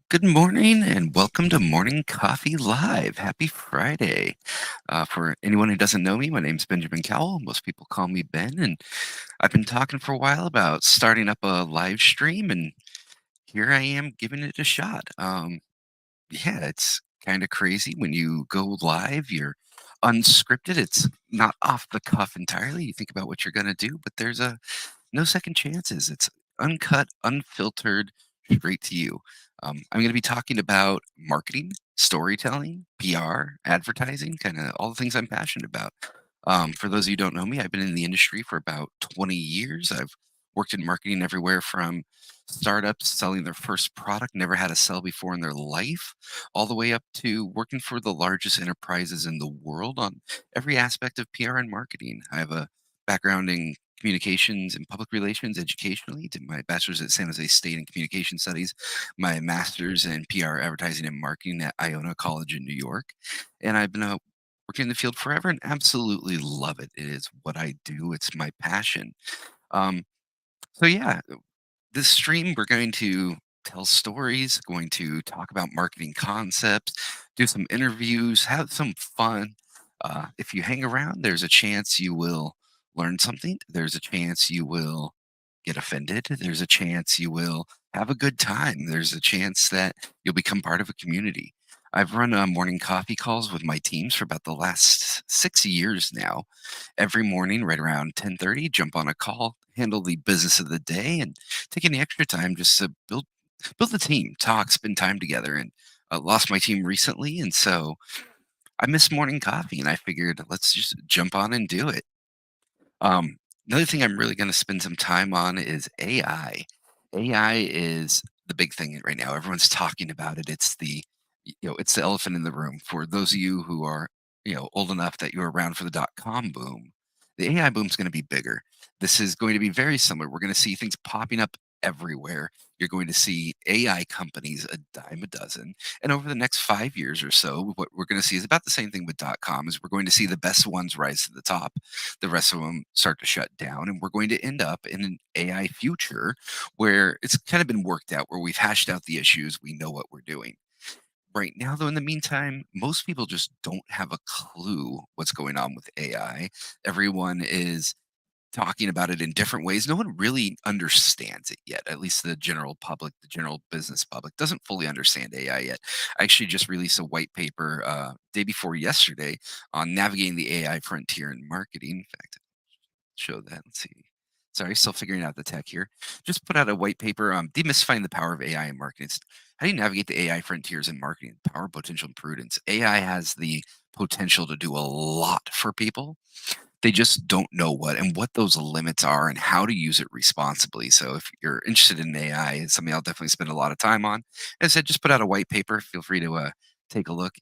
Good morning and welcome to Morning Coffee Live. Happy Friday. For anyone who doesn't know me, my name's Benjamin Cowell. Most people call me Ben, and I've been talking for a while about starting up a live stream, and here I am giving it a shot. Yeah, it's kind of crazy when you go live, you're unscripted, it's not off the cuff entirely. You think about what you're going to do, but there's no second chances. It's uncut, unfiltered, straight to you. I'm going to be talking about marketing, storytelling, PR, advertising, kind of all the things I'm passionate about. For those of you who don't know me, I've been in the industry for about 20 years. I've worked in marketing everywhere from startups selling their first product, never had a sell before in their life, all the way up to working for the largest enterprises in the world on every aspect of PR and marketing. I have a background in communications and public relations educationally. Did my bachelor's at San Jose State in communication studies, my master's in PR advertising and marketing at Iona College in New York. And I've been working in the field forever and absolutely love it. It is what I do, it's my passion. Um, so, yeah, this stream, we're going to tell stories, going to talk about marketing concepts, do some interviews, have some fun. If you hang around, there's a chance you will learn something. There's a chance you will get offended. There's a chance you will have a good time. There's a chance that you'll become part of a community. I've run morning coffee calls with my teams for about the last 6 years now. Every morning, right around 10:30, jump on a call, handle the business of the day, and take any extra time just to build the team, talk, spend time together. And lost my team recently, and so I miss morning coffee, and I figured let's just jump on and do it. Another thing I'm really going to spend some time on is AI. AI is the big thing right now. Everyone's talking about it. It's the elephant in the room. For those of you who are, old enough that you were around for the .com boom, the AI boom is going to be bigger. This is going to be very similar. We're going to see things popping up everywhere. You're going to see AI companies a dime a dozen. And over the next 5 years or so, what we're going to see is about the same thing with .com is we're going to see the best ones rise to the top, the rest of them start to shut down, and we're going to end up in an AI future where it's kind of been worked out, where we've hashed out the issues, we know what we're doing. Right now, though, in the meantime, most people just don't have a clue what's going on with AI. Everyone is talking about it in different ways. No one really understands it yet. At least the general public, the general business public, doesn't fully understand AI yet. I actually just released a white paper day before yesterday on navigating the AI frontier in marketing. In fact, show that. Let's see. Sorry, still figuring out the tech here. Just put out a white paper, demystifying the power of AI in marketing. It's how do you navigate the AI frontiers in marketing? Power, potential, and prudence. AI has the potential to do a lot for people. They just don't know what those limits are and how to use it responsibly. So if you're interested in AI, it's something I'll definitely spend a lot of time on. As I said, just put out a white paper. Feel free to take a look.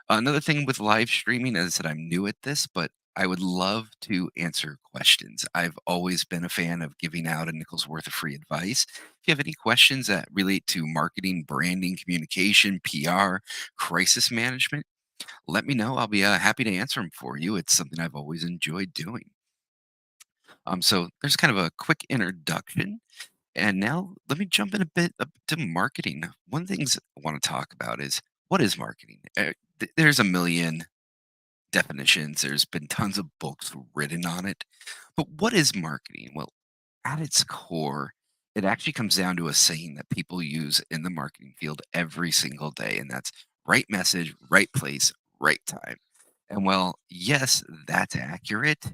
Another thing with live streaming, as I said, I'm new at this, but I would love to answer questions. I've always been a fan of giving out a nickel's worth of free advice. If you have any questions that relate to marketing, branding, communication, PR, crisis management, let me know. I'll be happy to answer them for you. It's something I've always enjoyed doing. So there's kind of a quick introduction. And now let me jump in a bit up to marketing. One of the things I want to talk about is what is marketing? There's a million definitions. There's been tons of books written on it. But what is marketing? Well, at its core, it actually comes down to a saying that people use in the marketing field every single day, and that's right message, right place, right time. And well, yes, that's accurate.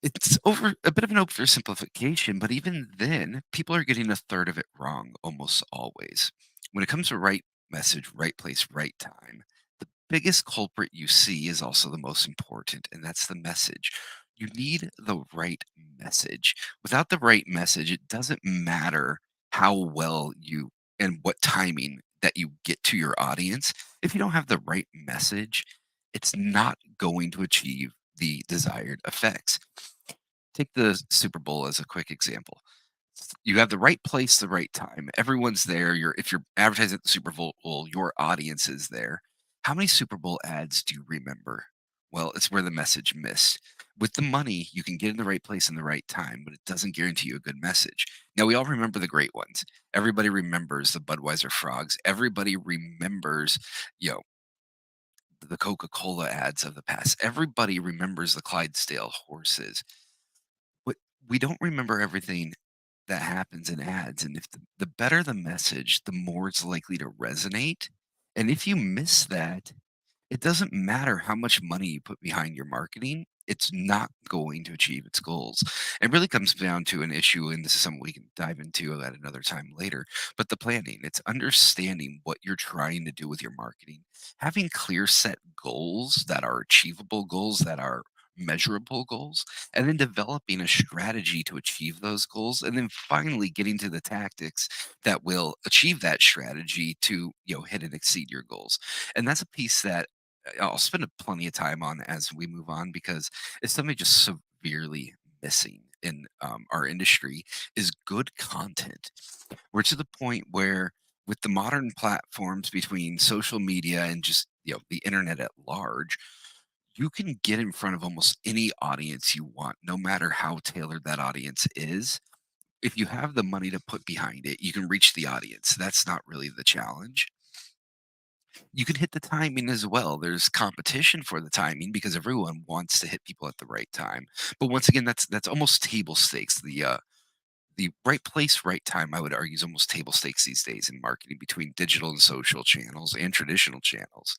It's over a bit of an oversimplification, but even then, people are getting a third of it wrong almost always. When it comes to right message, right place, right time, the biggest culprit you see is also the most important, and that's the message. You need the right message. Without the right message, it doesn't matter how well you and what timing that you get to your audience. If you don't have the right message, it's not going to achieve the desired effects. Take the Super Bowl as a quick example. You have the right place, the right time. Everyone's there. If you're advertising at the Super Bowl, your audience is there. How many Super Bowl ads do you remember? Well, it's where the message missed. With the money, you can get in the right place in the right time, but it doesn't guarantee you a good message. Now, we all remember the great ones. Everybody remembers the Budweiser frogs. Everybody remembers, you know, the Coca-Cola ads of the past. Everybody remembers the Clydesdale horses. But we don't remember everything that happens in ads. And if the better the message, the more it's likely to resonate. And if you miss that, it doesn't matter how much money you put behind your marketing, it's not going to achieve its goals. It really comes down to an issue, and this is something we can dive into at another time later. But the planning, it's understanding what you're trying to do with your marketing, having clear set goals that are achievable goals, that are measurable goals, and then developing a strategy to achieve those goals, and then finally getting to the tactics that will achieve that strategy to hit and exceed your goals. And that's a piece that I'll spend plenty of time on as we move on, because it's something just severely missing in our industry is good content. We're to the point where, with the modern platforms between social media and just the internet at large, you can get in front of almost any audience you want, no matter how tailored that audience is. If you have the money to put behind it, you can reach the audience. That's not really the challenge. You can hit the timing as well. There's competition for the timing because everyone wants to hit people at the right time. But once again, that's almost table stakes. The right place, right time, I would argue, is almost table stakes these days in marketing between digital and social channels and traditional channels.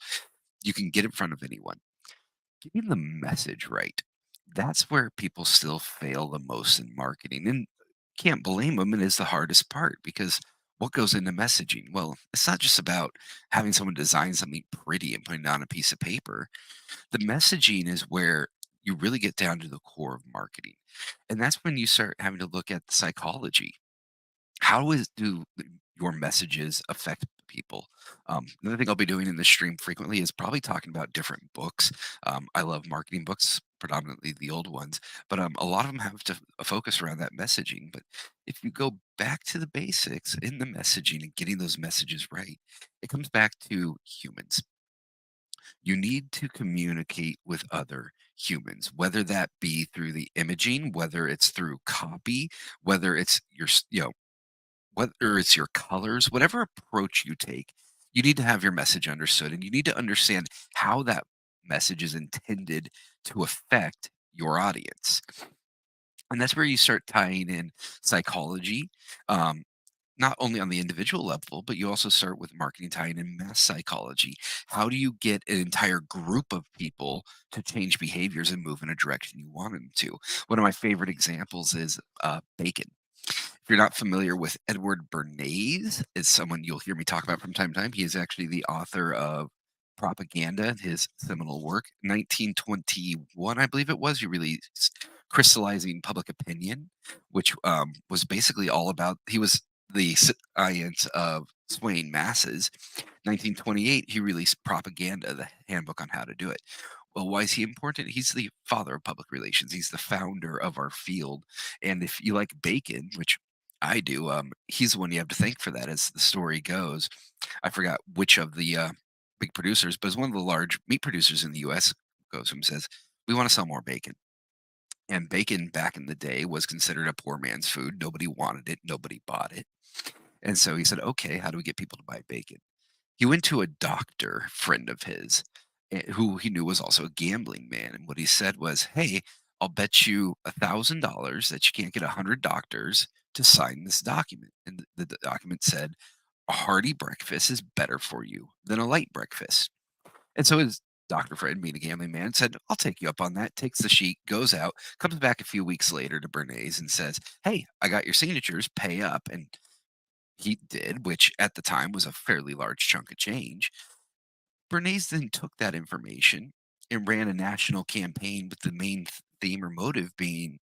You can get in front of anyone. Getting the message right, that's where people still fail the most in marketing. And can't blame them. It is the hardest part, because what goes into messaging? Well, it's not just about having someone design something pretty and putting it on a piece of paper. The messaging is where you really get down to the core of marketing. And that's when you start having to look at the psychology. How your messages affect people? Another thing I'll be doing in this stream frequently is probably talking about different books. I love marketing books, predominantly the old ones, but a lot of them have to focus around that messaging. But if you go back to the basics in the messaging and getting those messages right, it comes back to humans. You need to communicate with other humans, whether that be through the imaging, whether it's through copy, whether it's whether it's your colors, whatever approach you take, you need to have your message understood, and you need to understand how that message is intended to affect your audience. And that's where you start tying in psychology, um, not only on the individual level, but you also start with marketing tying in mass psychology. How do you get an entire group of people to change behaviors and move in a direction you want them to? One of my favorite examples is bacon. If you're not familiar with Edward Bernays, is someone you'll hear me talk about from time to time. He is actually the author of Propaganda, his seminal work. 1921, I believe it was, he released Crystallizing Public Opinion, which was basically all about, he was the science of swaying masses. 1928, he released Propaganda, the handbook on how to do it. Well, why is he important? He's the father of public relations. He's the founder of our field. And if you like bacon, which I do, he's the one you have to thank for that, as the story goes. I forgot which of the big producers, but it's one of the large meat producers in the US, goes to him and says, "We want to sell more bacon." And bacon back in the day was considered a poor man's food. Nobody wanted it, nobody bought it. And so he said, "Okay, how do we get people to buy bacon?" He went to a doctor friend of his, who he knew was also a gambling man. And what he said was, "Hey, I'll bet you $1,000 that you can't get 100 doctors to sign this document." And the document said, "A hearty breakfast is better for you than a light breakfast." And so his doctor friend, being a gambling man, said, "I'll take you up on that." Takes the sheet, goes out, comes back a few weeks later to Bernays and says, "Hey, I got your signatures, pay up." And he did, which at the time was a fairly large chunk of change. Bernays then took that information and ran a national campaign with the main theme or motif being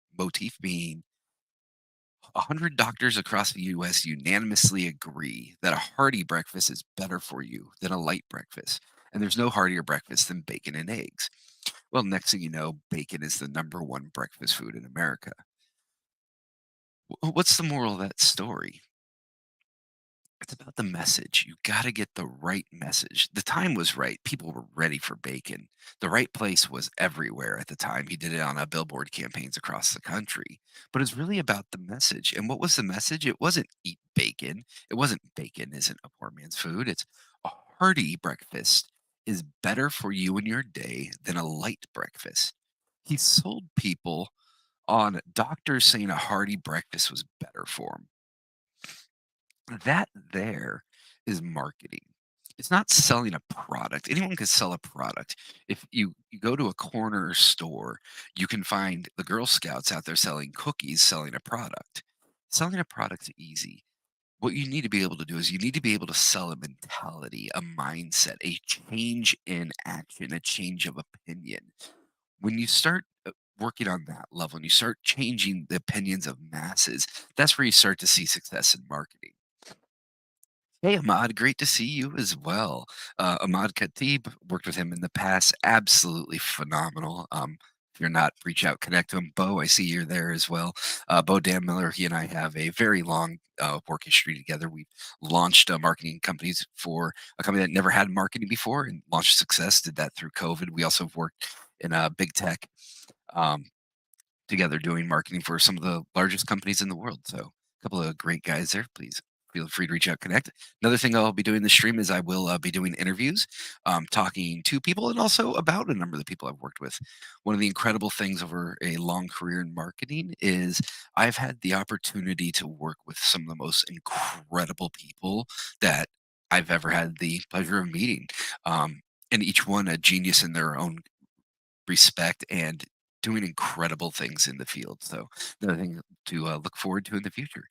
100 doctors across the US unanimously agree that a hearty breakfast is better for you than a light breakfast. And there's no heartier breakfast than bacon and eggs. Well, next thing you know, bacon is the number one breakfast food in America. What's the moral of that story? It's about the message. You gotta get the right message. The time was right. People were ready for bacon. The right place was everywhere at the time. He did it on, billboard campaigns across the country. But it's really about the message. And what was the message? It wasn't eat bacon. It wasn't bacon isn't a poor man's food. It's a hearty breakfast is better for you and your day than a light breakfast. He sold people on doctors saying a hearty breakfast was better for them. That there is marketing. It's not selling a product. Anyone can sell a product. If you go to a corner store, you can find the Girl Scouts out there selling cookies, selling a product. Selling a product's easy. What you need to be able to do is you need to be able to sell a mentality, a mindset, a change in action, a change of opinion. When you start working on that level and you start changing the opinions of masses, that's where you start to see success in marketing. Hey, Ahmad, great to see you as well. Ahmad Khatib, worked with him in the past, absolutely phenomenal. If you're not, reach out, connect to him. Bo, I see you're there as well. Bo Dan Miller, he and I have a very long work history together. We've launched marketing companies for a company that never had marketing before and launched success, did that through COVID. We also have worked in big tech. Um, Together doing marketing for some of the largest companies in the world. So a couple of great guys there. Please feel free to reach out, connect. Another thing I'll be doing this stream is I will be doing interviews, talking to people and also about a number of the people I've worked with. One of the incredible things over a long career in marketing is I've had the opportunity to work with some of the most incredible people that I've ever had the pleasure of meeting. And each one a genius in their own respect and doing incredible things in the field. So another thing to look forward to in the future.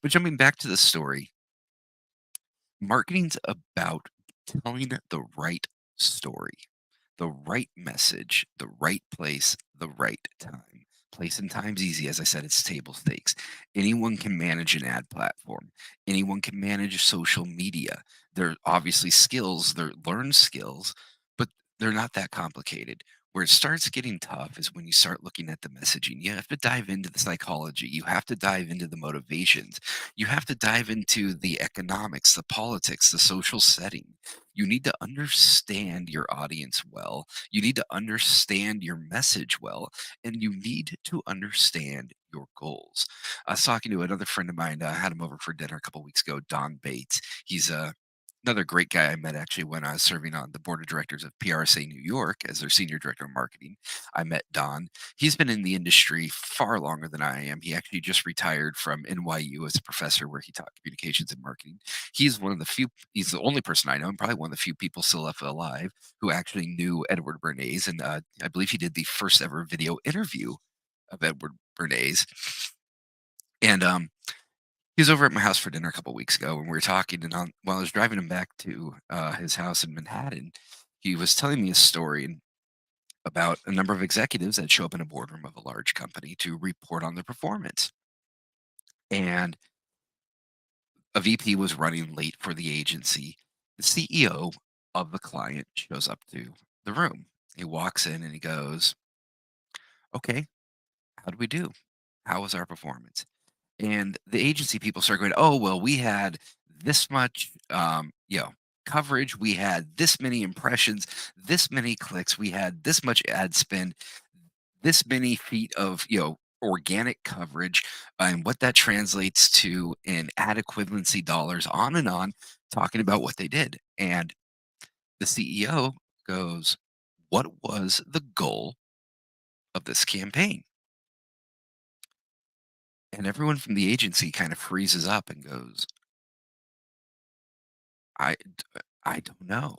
But jumping back to the story, marketing's about telling the right story, the right message, the right place, the right time. Place and time's easy. As I said, it's table stakes. Anyone can manage an ad platform. Anyone can manage social media. There are obviously skills, they're learned skills, but they're not that complicated. Where it starts getting tough is when you start looking at the messaging. You have to dive into the psychology. You have to dive into the motivations. You have to dive into the economics, the politics, the social setting. You need to understand your audience well. You need to understand your message well, and you need to understand your goals. I was talking to another friend of mine. I had him over for dinner a couple weeks ago, Don Bates. He's another great guy I met actually when I was serving on the board of directors of PRSA New York as their senior director of marketing. I met Don. He's been in the industry far longer than I am. He actually just retired from NYU as a professor where he taught communications and marketing. He's the only person I know, and probably one of the few people still left alive who actually knew Edward Bernays. And I believe he did the first ever video interview of Edward Bernays. And he was over at my house for dinner a couple weeks ago, and we were talking. And while I was driving him back to his house in Manhattan, he was telling me a story about a number of executives that show up in a boardroom of a large company to report on their performance. And a VP was running late for the agency. The CEO of the client shows up to the room. He walks in and he goes, "Okay, how did we do? How was our performance?" And the agency people start going, "Oh, well, we had this much, coverage. We had this many impressions, this many clicks. We had this much ad spend, this many feet of, organic coverage, and what that translates to in ad equivalency dollars, on and on, talking about what they did." And the CEO goes, "What was the goal of this campaign?" And everyone from the agency kind of freezes up and goes, I don't know."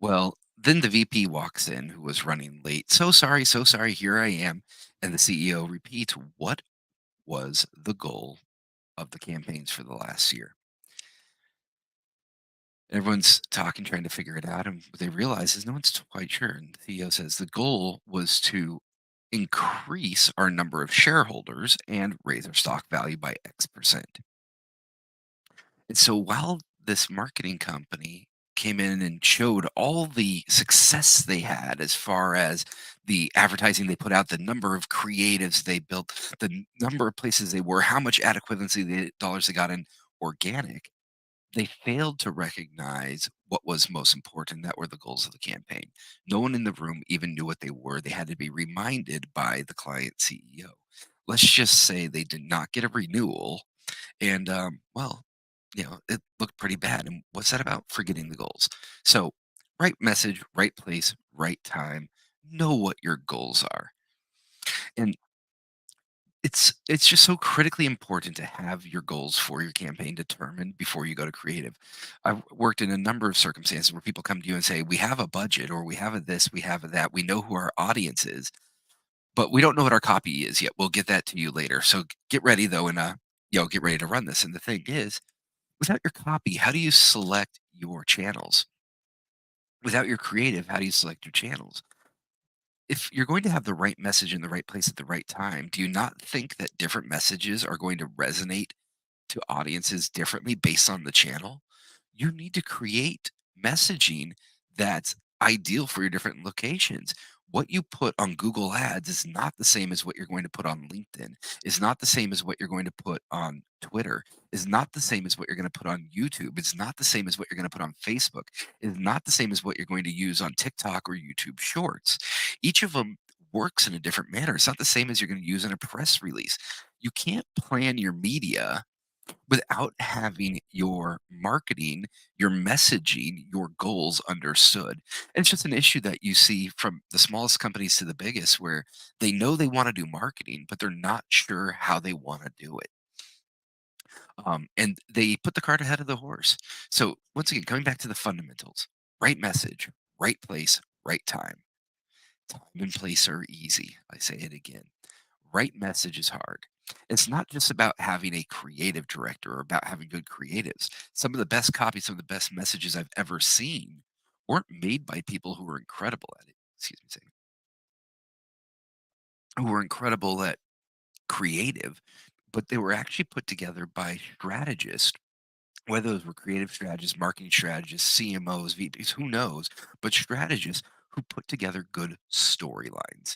Well, then the VP walks in who was running late. So sorry, here I am." And the CEO repeats, "What was the goal of the campaigns for the last year?" Everyone's talking, trying to figure it out. And what they realize is no one's quite sure. And the CEO says the goal was to increase our number of shareholders and raise our stock value by X%. And so while this marketing company came in and showed all the success they had as far as the advertising they put out, the number of creatives they built, the number of places they were, how much ad equivalency the dollars they got in organic, They failed to recognize what was most important, that were the goals of the campaign. No one in the room even knew what they were. They had to be reminded by the client CEO. Let's just say they did not get a renewal, and well, it looked pretty bad. And what's that about? Forgetting the goals. So, right message, right place, right time. Know what your goals are. And it's just so critically important to have your goals for your campaign determined before you go to creative. I've worked in a number of circumstances where people come to you and say, "We have a budget, or we have a this, we have a that. We know who our audience is, but we don't know what our copy is yet. We'll get that to you later. So get ready though, and get ready to run this." And the thing is, without your copy, how do you select your channels? Without your creative, how do you select your channels? If you're going to have the right message in the right place at the right time, do you not think that different messages are going to resonate to audiences differently based on the channel? You need to create messaging that's ideal for your different locations. What you put on Google Ads is not the same as what you're going to put on LinkedIn, is not the same as what you're going to put on Twitter, is not the same as what you're going to put on YouTube, it's not the same as what you're going to put on Facebook, is not the same as what you're going to use on TikTok or YouTube Shorts. Each of them works in a different manner. It's not the same as you're going to use in a press release. You can't plan your media without having your marketing, your messaging, your goals understood. And it's just an issue that you see from the smallest companies to the biggest, where they know they want to do marketing, but they're not sure how they want to do it. And they put the cart ahead of the horse. So, once again, coming back to the fundamentals: right message, right place, right time. Time and place are easy. I say it again. Right message is hard. It's not just about having a creative director or about having good creatives. Some of the best copies, some of the best messages I've ever seen weren't made by people who were incredible at it. Excuse me, second. Who were incredible at creative, but they were actually put together by strategists, whether those were creative strategists, marketing strategists, CMOs, VPs, who knows, but strategists who put together good storylines,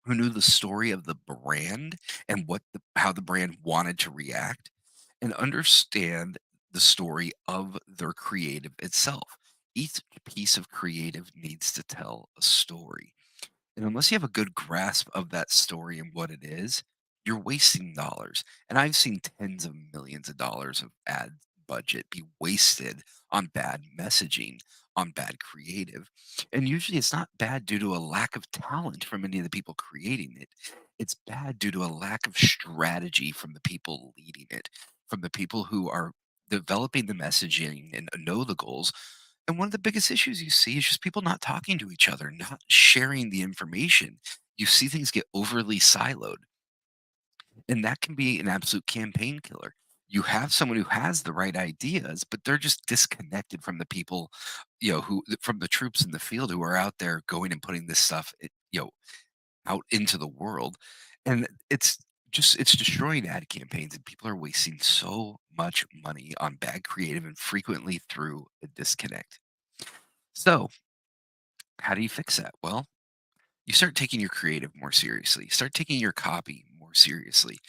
who knew the story of the brand and how the brand wanted to react, and understand the story of their creative itself. Each piece of creative needs to tell a story. And unless you have a good grasp of that story and what it is, you're wasting dollars. And I've seen tens of millions of dollars of ad budget be wasted on bad messaging, on bad creative. And usually it's not bad due to a lack of talent from any of the people creating it. It's bad due to a lack of strategy from the people leading it, from the people who are developing the messaging and know the goals. And one of the biggest issues you see is just people not talking to each other, not sharing the information. You see things get overly siloed, and that can be an absolute campaign killer. You have someone who has the right ideas, but they're just disconnected from the people, from the troops in the field who are out there going and putting this stuff, out into the world. And it's destroying ad campaigns, and people are wasting so much money on bad creative and frequently through a disconnect. So, how do you fix that? Well, you start taking your creative more seriously. Start taking your copy more seriously.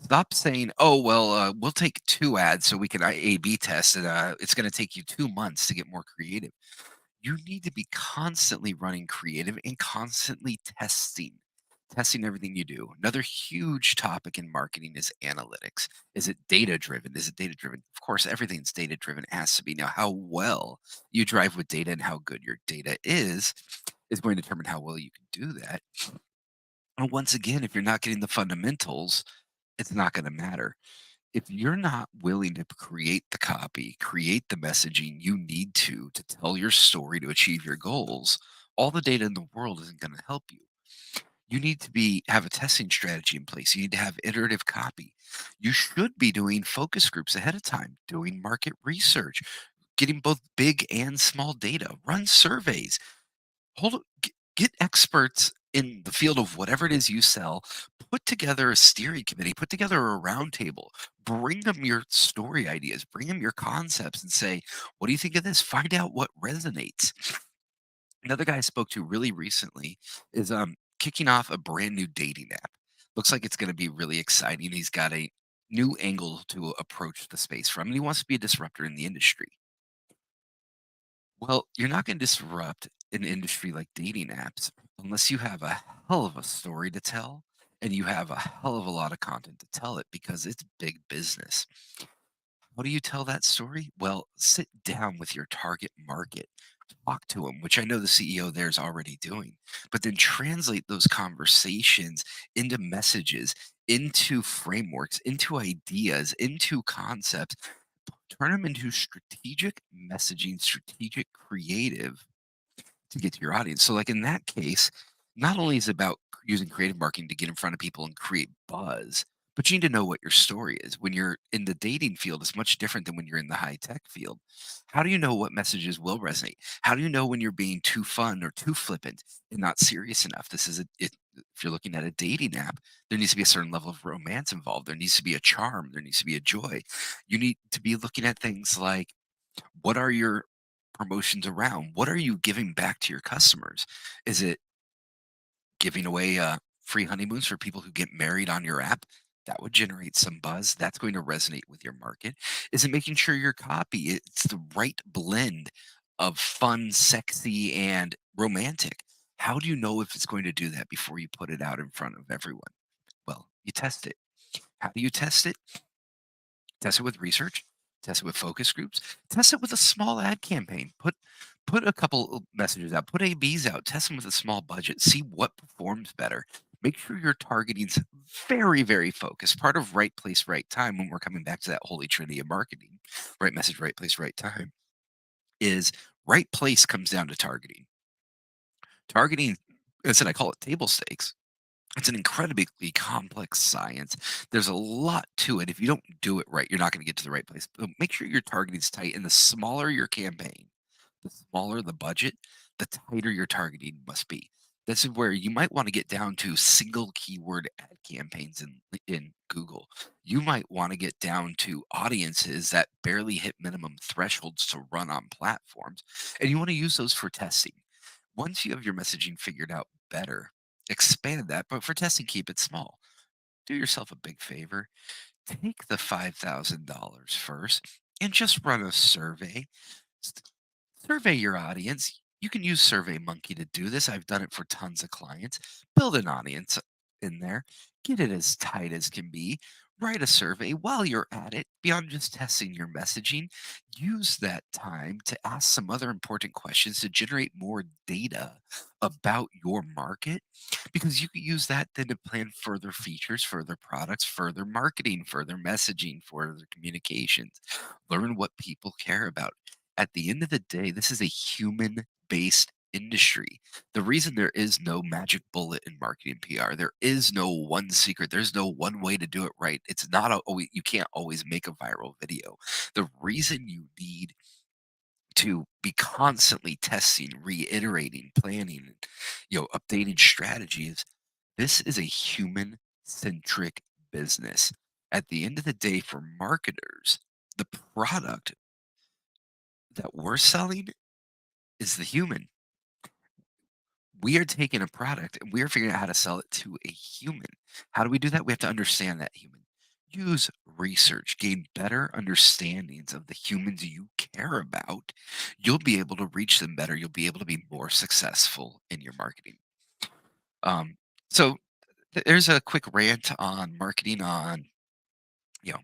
Stop saying, "Oh, well, we'll take 2 ads so we can A/B test, and it's going to take you 2 months to get more creative." You need to be constantly running creative and constantly testing everything you do. Another huge topic in marketing is analytics. Is it data driven? Is it data driven? Of course, everything's data driven. It has to be. Now, how well you drive with data and how good your data is going to determine how well you can do that. And once again, if you're not getting the fundamentals, it's not going to matter. If you're not willing to create the copy, create the messaging you need to tell your story to achieve your goals, all the data in the world isn't going to help you. You need to be have a testing strategy in place. You need to have iterative copy. You should be doing focus groups ahead of time, doing market research, getting both big and small data, run surveys, get experts in the field of whatever it is you sell, put together a steering committee, put together a roundtable, bring them your story ideas, bring them your concepts, and say, "What do you think of this?" Find out what resonates. Another guy I spoke to really recently is kicking off a brand new dating app. Looks like it's going to be really exciting. He's got a new angle to approach the space from, and he wants to be a disruptor in the industry. Well, you're not going to disrupt an industry like dating apps unless you have a hell of a story to tell and you have a hell of a lot of content to tell it because it's big business. How do you tell that story? Well, sit down with your target market, talk to them, which I know the CEO there is already doing, but then translate those conversations into messages, into frameworks, into ideas, into concepts, turn them into strategic messaging, strategic creative to get to your audience. So, like in that case, not only is it about using creative marketing to get in front of people and create buzz, but you need to know what your story is. When you're in the dating field, it's much different than when you're in the high tech field. How do you know what messages will resonate? How do you know when you're being too fun or too flippant and not serious enough? If you're looking at a dating app, there needs to be a certain level of romance involved. There needs to be a charm. There needs to be a joy. You need to be looking at things like what are your promotions around? What are you giving back to your customers? Is it giving away free honeymoons for people who get married on your app? That would generate some buzz. That's going to resonate with your market. Is it making sure your copy it's the right blend of fun, sexy, and romantic? How do you know if it's going to do that before you put it out in front of everyone? Well, you test it. How do you test it? Test it with research, test it with focus groups, test it with a small ad campaign. Put a couple of messages out, put ABs out, test them with a small budget, see what performs better. Make sure your targeting's very, very focused. Part of right place, right time, when we're coming back to that holy trinity of marketing, right message, right place, right time, is right place comes down to targeting. Targeting, I said I call it table stakes. It's an incredibly complex science. There's a lot to it. If you don't do it right, you're not going to get to the right place. But make sure your targeting is tight. And the smaller your campaign, the smaller the budget, the tighter your targeting must be. This is where you might want to get down to single keyword ad campaigns in Google. You might want to get down to audiences that barely hit minimum thresholds to run on platforms. And you want to use those for testing. Once you have your messaging figured out better, expand that, but for testing, keep it small. Do yourself a big favor. Take the $5,000 first and just run a survey. S- Survey your audience. You can use SurveyMonkey to do this. I've done it for tons of clients. Build an audience in there. Get it as tight as can be. Write a survey while you're at it. Beyond just testing your messaging, use that time to ask some other important questions to generate more data about your market because you can use that then to plan further features, further products, further marketing, further messaging, further communications. Learn what people care about. At the end of the day, this is a human based industry. The reason there is no magic bullet in marketing PR, there is no one secret, there's no one way to do it right. It's not always, you can't always make a viral video. The reason you need to be constantly testing, reiterating, planning, updating strategies, this is a human centric business. At the end of the day, for marketers, the product that we're selling is the human. We are taking a product and we are figuring out how to sell it to a human. How do we do that? We have to understand that human. Use research, gain better understandings of the humans you care about. You'll be able to reach them better. You'll be able to be more successful in your marketing. Um, so there's a quick rant on marketing on, you know,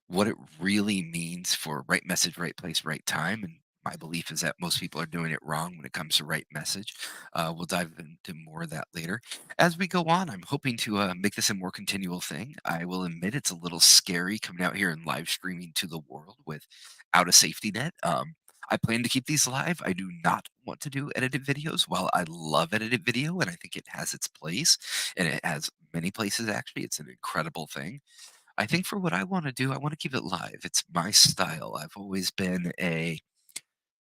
what it really means for right message, right place, right time. And my belief is that most people are doing it wrong when it comes to right message. We'll dive into more of that later. As we go on, I'm hoping to make this a more continual thing. I will admit it's a little scary coming out here and live streaming to the world without a safety net. I plan to keep these live. I do not want to do edited videos. While I love edited video and I think it has its place, and it has many places actually, it's an incredible thing. I think for what I wanna do, I wanna keep it live. It's my style. I've always been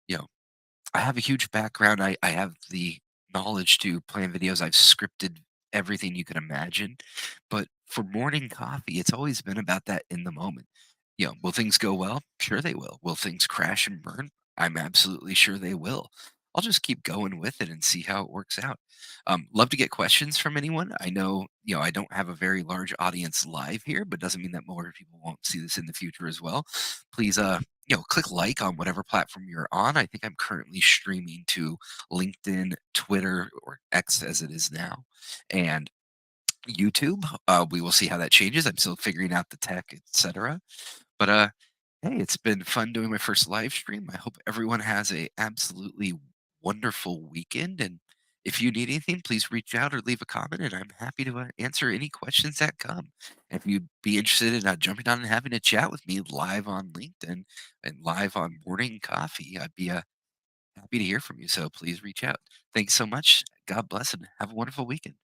you know, I have a huge background. I have the knowledge to plan videos. I've scripted everything you can imagine. But for morning coffee, it's always been about that in the moment. Will things go well? Sure they will. Will things crash and burn? I'm absolutely sure they will. I'll just keep going with it and see how it works out. Love to get questions from anyone. I know, I don't have a very large audience live here, but doesn't mean that more people won't see this in the future as well. Please, click like on whatever platform you're on. I think I'm currently streaming to LinkedIn, Twitter, or X as it is now, and YouTube. We will see how that changes. I'm still figuring out the tech, etc. But hey, it's been fun doing my first live stream. I hope everyone has a absolutely wonderful weekend. And if you need anything, please reach out or leave a comment, and I'm happy to answer any questions that come. If you'd be interested in jumping on and having a chat with me live on LinkedIn and live on Morning Coffee, I'd be happy to hear from you. So please reach out. Thanks so much. God bless and have a wonderful weekend.